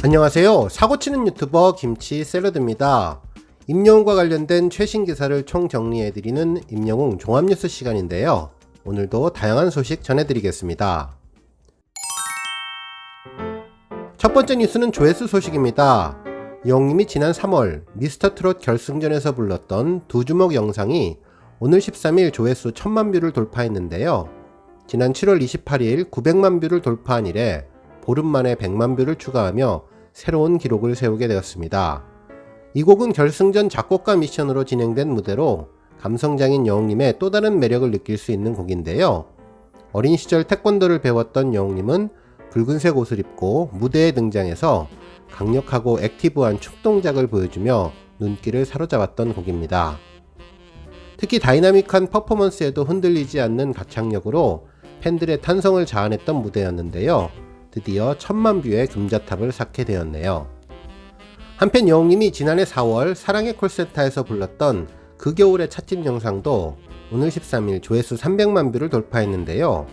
안녕하세요. 사고치는 유튜버 김치샐러드입니다. 임영웅과 관련된 최신 기사를 총 정리해드리는 임영웅 종합뉴스 시간인데요. 오늘도 다양한 소식 전해드리겠습니다. 첫 번째 뉴스는 조회수 소식입니다. 영웅님이 지난 3월 미스터트롯 결승전에서 불렀던 두 주먹 영상이 오늘 13일 조회수 1000만 뷰를 돌파했는데요. 지난 7월 28일 900만 뷰를 돌파한 이래 보름 만에 100만 뷰를 추가하며 새로운 기록을 세우게 되었습니다. 이 곡은 결승전 작곡가 미션으로 진행된 무대로 감성장인 영웅님의 또 다른 매력을 느낄 수 있는 곡인데요. 어린 시절 태권도를 배웠던 영웅님은 붉은색 옷을 입고 무대에 등장해서 강력하고 액티브한 춤동작을 보여주며 눈길을 사로잡았던 곡입니다. 특히 다이나믹한 퍼포먼스에도 흔들리지 않는 가창력으로 팬들의 탄성을 자아냈던 무대였는데요. 드디어 1000만 뷰의 금자탑을 쌓게 되었네요. 한편 영웅님이 지난해 4월 사랑의 콜센터에서 불렀던 그 겨울의 찻집 영상도 오늘 13일 조회수 300만 뷰를 돌파했는데요.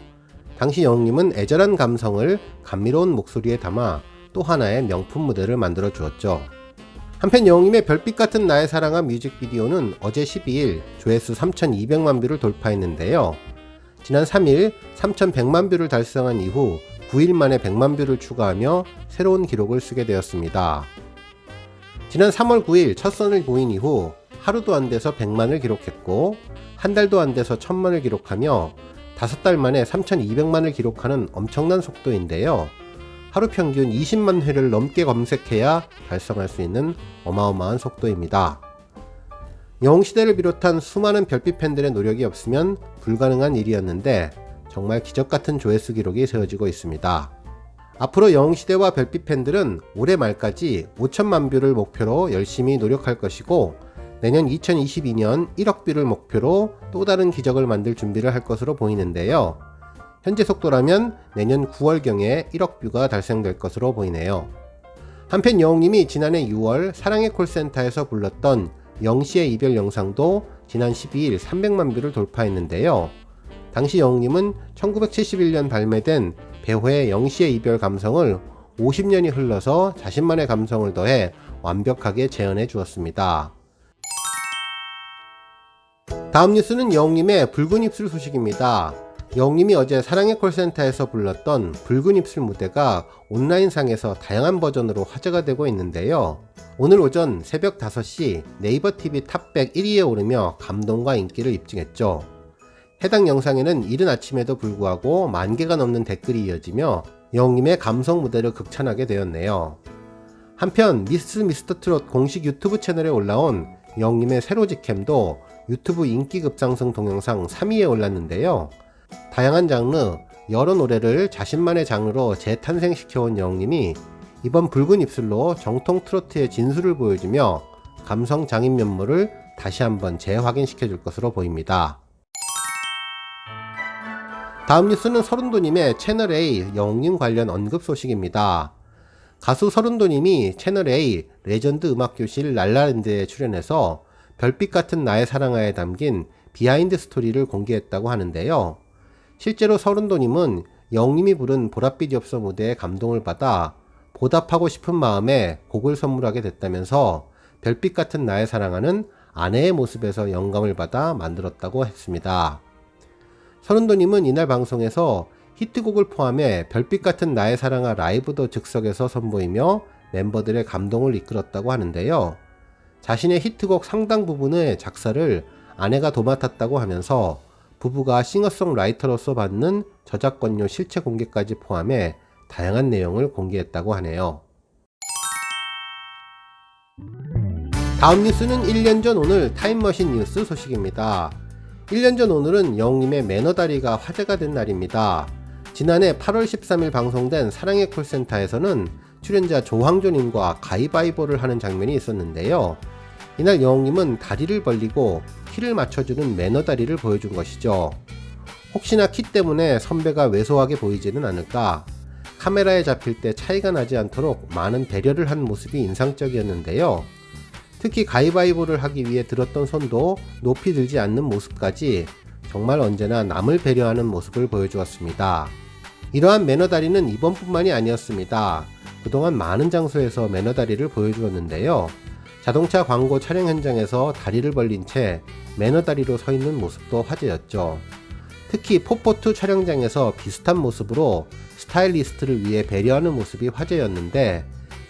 당시 영웅님은 애절한 감성을 감미로운 목소리에 담아 또 하나의 명품 무대를 만들어 주었죠. 한편 영웅님의 별빛 같은 나의 사랑아 뮤직비디오는 어제 12일 조회수 3200만 뷰를 돌파했는데요. 지난 3일 3100만 뷰를 달성한 이후 9일 만에 100만 뷰를 추가하며 새로운 기록을 쓰게 되었습니다. 지난 3월 9일 첫 선을 보인 이후 하루도 안 돼서 100만을 기록했고 한 달도 안 돼서 1000만을 기록하며 5달 만에 3200만을 기록하는 엄청난 속도인데요. 하루 평균 20만 회를 넘게 검색해야 달성할 수 있는 어마어마한 속도입니다. 영웅시대를 비롯한 수많은 별빛 팬들의 노력이 없으면 불가능한 일이었는데 정말 기적같은 조회수 기록이 세워지고 있습니다. 앞으로 영웅시대와 별빛 팬들은 올해 말까지 5천만 뷰를 목표로 열심히 노력할 것이고 내년 2022년 1억 뷰를 목표로 또 다른 기적을 만들 준비를 할 것으로 보이는데요. 현재 속도라면 내년 9월경에 1억 뷰가 달성될 것으로 보이네요. 한편 영웅님이 지난해 6월 사랑의 콜센터에서 불렀던 영시의 이별 영상도 지난 12일 300만 뷰를 돌파했는데요. 당시 영웅님은 1971년 발매된 배호의 영시의 이별 감성을 50년이 흘러서 자신만의 감성을 더해 완벽하게 재현해 주었습니다. 다음 뉴스는 영웅님의 붉은 입술 소식입니다. 영웅님이 어제 사랑의 콜센터에서 불렀던 붉은 입술 무대가 온라인상에서 다양한 버전으로 화제가 되고 있는데요. 오늘 오전 새벽 5시 네이버 TV 탑100 1위에 오르며 감동과 인기를 입증했죠. 해당 영상에는 이른 아침에도 불구하고 10,000개가 넘는 댓글이 이어지며 영웅님의 감성 무대를 극찬하게 되었네요. 한편 미스터트롯 공식 유튜브 채널에 올라온 영웅님의 새로 직캠도 유튜브 인기 급상승 동영상 3위에 올랐는데요. 다양한 장르, 여러 노래를 자신만의 장르로 재탄생시켜온 영웅님이 이번 붉은 입술로 정통 트로트의 진수를 보여주며 감성 장인 면모를 다시 한번 재확인시켜줄 것으로 보입니다. 다음 뉴스는 서른도님의 채널A 영웅님 관련 언급 소식입니다. 가수 서른도님이 채널A 레전드 음악교실 랄라랜드에 출연해서 별빛 같은 나의 사랑아에 담긴 비하인드 스토리를 공개했다고 하는데요. 실제로 서른도님은 영웅님이 부른 보랏빛 엽서 무대에 감동을 받아 보답하고 싶은 마음에 곡을 선물하게 됐다면서 별빛 같은 나의 사랑아는 아내의 모습에서 영감을 받아 만들었다고 했습니다. 서른도님은 이날 방송에서 히트곡을 포함해 별빛 같은 나의 사랑아 라이브도 즉석에서 선보이며 멤버들의 감동을 이끌었다고 하는데요. 자신의 히트곡 상당 부분의 작사를 아내가 도맡았다고 하면서 부부가 싱어송라이터로서 받는 저작권료 실체 공개까지 포함해 다양한 내용을 공개했다고 하네요. 다음 뉴스는 1년 전 오늘 타임머신 뉴스 소식입니다. 1년 전 오늘은 영웅님의 매너다리가 화제가 된 날입니다. 지난해 8월 13일 방송된 사랑의 콜센터에서는 출연자 조항조님과 가위바위보를 하는 장면이 있었는데요. 이날 영웅님은 다리를 벌리고 키를 맞춰주는 매너다리를 보여준 것이죠. 혹시나 키 때문에 선배가 왜소하게 보이지는 않을까, 카메라에 잡힐 때 차이가 나지 않도록 많은 배려를 한 모습이 인상적이었는데요. 특히 가위바위보를 하기 위해 들었던 손도 높이 들지 않는 모습까지 정말 언제나 남을 배려하는 모습을 보여주었습니다. 이러한 매너다리는 이번뿐만이 아니었습니다. 그동안 많은 장소에서 매너다리를 보여주었는데요. 자동차 광고 촬영 현장에서 다리를 벌린 채 매너다리로 서 있는 모습도 화제였죠. 특히 포포2 촬영장에서 비슷한 모습으로 스타일리스트를 위해 배려하는 모습이 화제였는데,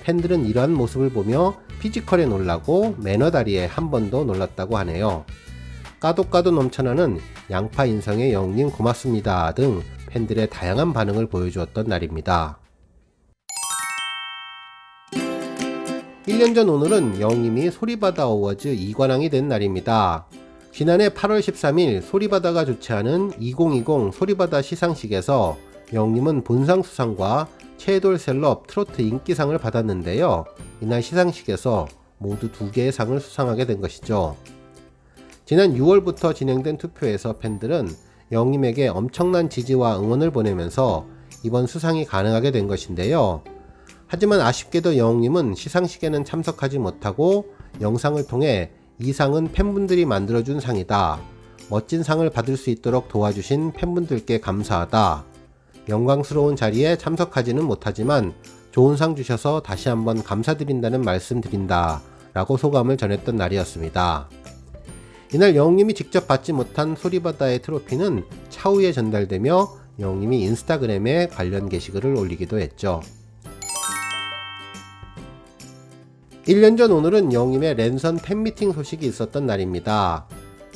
팬들은 이러한 모습을 보며 피지컬에 놀라고 매너다리에 한 번 더 놀랐다고 하네요. 까도 넘쳐나는 양파 인성의 영님 고맙습니다 등 팬들의 다양한 반응을 보여주었던 날입니다. 1년 전 오늘은 영님이 소리바다 어워즈 2관왕이 된 날입니다. 지난해 8월 13일 소리바다가 주최하는 2020 소리바다 시상식에서 영님은 본상 수상과 최애돌 셀럽 트로트 인기상을 받았는데요. 이날 시상식에서 모두 2개의 상을 수상하게 된 것이죠. 지난 6월부터 진행된 투표에서 팬들은 영님에게 엄청난 지지와 응원을 보내면서 이번 수상이 가능하게 된 것인데요. 하지만 아쉽게도 영님은 시상식에는 참석하지 못하고 영상을 통해 이 상은 팬분들이 만들어준 상이다. 멋진 상을 받을 수 있도록 도와주신 팬분들께 감사하다. 영광스러운 자리에 참석하지는 못하지만 좋은 상 주셔서 다시 한번 감사드린다는 말씀 드린다. 라고 소감을 전했던 날이었습니다. 이날 영님이 직접 받지 못한 소리바다의 트로피는 차후에 전달되며 영님이 인스타그램에 관련 게시글을 올리기도 했죠. 1년 전 오늘은 영님의 랜선 팬미팅 소식이 있었던 날입니다.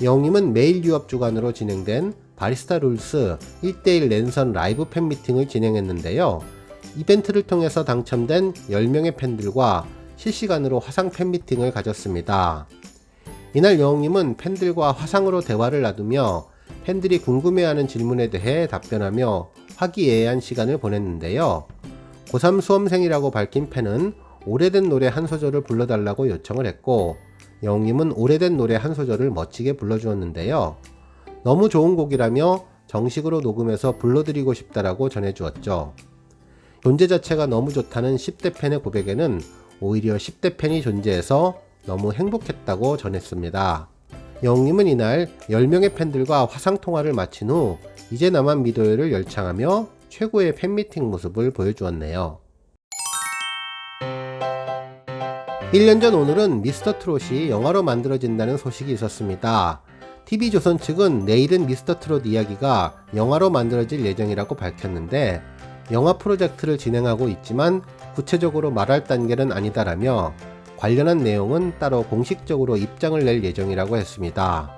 영님은 매일 유업 주간으로 진행된 바리스타 룰스 1대1 랜선 라이브 팬미팅을 진행했는데요. 이벤트를 통해서 당첨된 10명의 팬들과 실시간으로 화상 팬미팅을 가졌습니다. 이날 영웅님은 팬들과 화상으로 대화를 나누며 팬들이 궁금해하는 질문에 대해 답변하며 화기애애한 시간을 보냈는데요. 고3 수험생이라고 밝힌 팬은 오래된 노래 한 소절을 불러달라고 요청을 했고, 영웅님은 오래된 노래 한 소절을 멋지게 불러주었는데요. 너무 좋은 곡이라며 정식으로 녹음해서 불러드리고 싶다라고 전해주었죠. 존재 자체가 너무 좋다는 10대 팬의 고백에는 오히려 10대 팬이 존재해서 너무 행복했다고 전했습니다. 영웅님은 이날 10명의 팬들과 화상통화를 마친 후 이제 나만 믿어요를 열창하며 최고의 팬미팅 모습을 보여주었네요. 1년 전 오늘은 미스터트롯이 영화로 만들어진다는 소식이 있었습니다. TV조선 측은 내일은 미스터트롯 이야기가 영화로 만들어질 예정이라고 밝혔는데, 영화 프로젝트를 진행하고 있지만 구체적으로 말할 단계는 아니다라며 관련한 내용은 따로 공식적으로 입장을 낼 예정이라고 했습니다.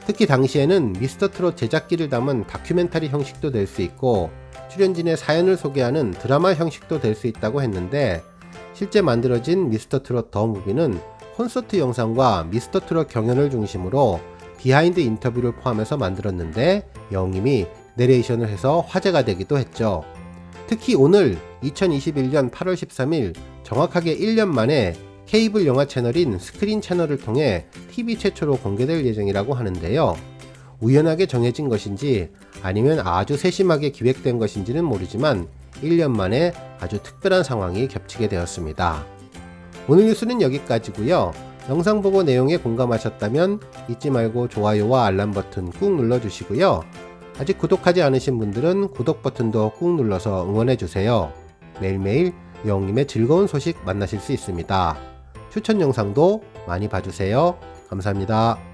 특히 당시에는 미스터트롯 제작기를 담은 다큐멘터리 형식도 될 수 있고 출연진의 사연을 소개하는 드라마 형식도 될 수 있다고 했는데, 실제 만들어진 미스터트롯 더 무비는 콘서트 영상과 미스터트롯 경연을 중심으로 비하인드 인터뷰를 포함해서 만들었는데 영님이 내레이션을 해서 화제가 되기도 했죠. 특히 오늘 2021년 8월 13일 정확하게 1년 만에 케이블 영화 채널인 스크린 채널을 통해 TV 최초로 공개될 예정이라고 하는데요. 우연하게 정해진 것인지 아니면 아주 세심하게 기획된 것인지는 모르지만 1년 만에 아주 특별한 상황이 겹치게 되었습니다. 오늘 뉴스는 여기까지고요. 영상 보고 내용에 공감하셨다면 잊지 말고 좋아요와 알람 버튼 꾹 눌러주시고요. 아직 구독하지 않으신 분들은 구독 버튼도 꾹 눌러서 응원해주세요. 매일매일 영웅님의 즐거운 소식 만나실 수 있습니다. 추천 영상도 많이 봐주세요. 감사합니다.